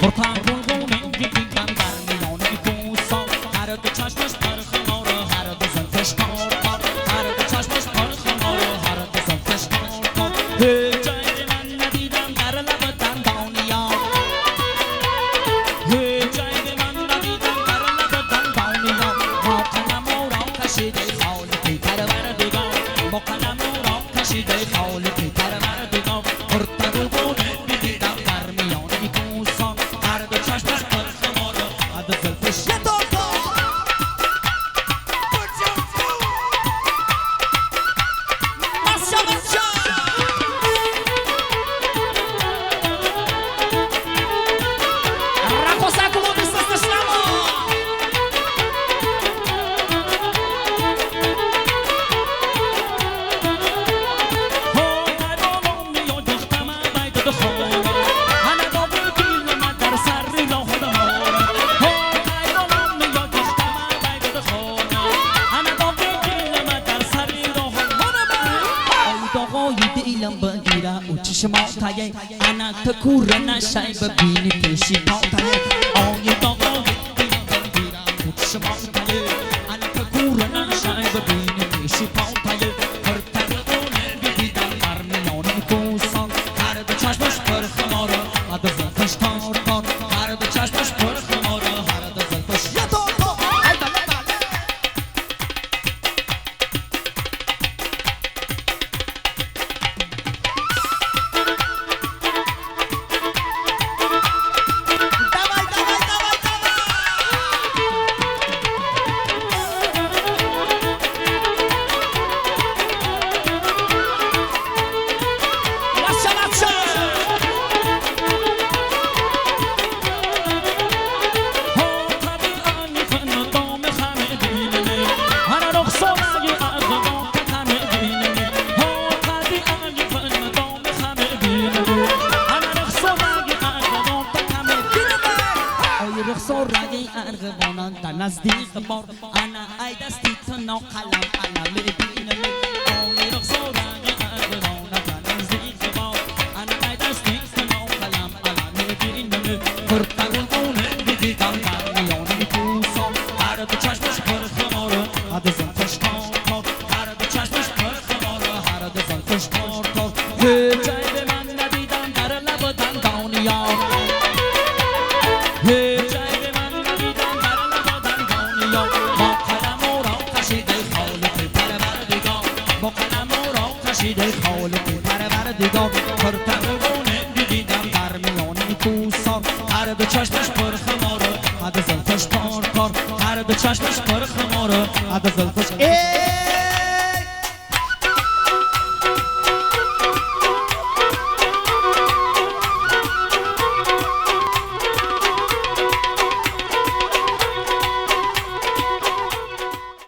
پرتقال‌گونه دیدم در میان کوسان هر دو چشمش پرخمار و هر دو زلفش کار هر دو چشمش پرخمار و هر دو زلفش کار هیچ جای من ندیدم در لب دندانیا هیچ جای من ندیدم در لب دندانیا ما قلم را کشیده خالقی پروردگار ما قلم را کشیده خالقی پروردگار پرتقال‌گونه دیدم در میان کوسان هر دو چشمش پرخمار و هر دو زلفش چشماتای انا که کور نشای ببینی پیشی پاتای آی داغای دیلم بگیرم چشماتای انا که کور نشای ببینی پیشی پاتای پرتقال‌گونه دیدم در میان کوسان هر دو چشمش پرخمار هر دو زلفش تار هر دو چشمش پرخمار هر دو زلفش نزدیک بار انا ای دستی تو نو قلم قلم ببینم آی رخسار ارغوانان در نزدیک بار انا ای دستی تو نو قلم قلم ببینم پرتقال‌گونه دیدم در میان کوسان هر دو چشمش پرخمار هر دو زلفش کار هر دو چشمش پرخمار هر دو زلفش کار هیچ جای من ندیدم در لب دندانیا هیچ جای من ندیدم در لب دندانیا با قلم را کشیده خالقی پروردگار با قلم را کشیده خالقی پروردگار پرتقال‌گونه دیدم در میان کوسان هر دو چشمش پرخمار هر دو زلفش کار هر دو چشمش پرخمار هر دو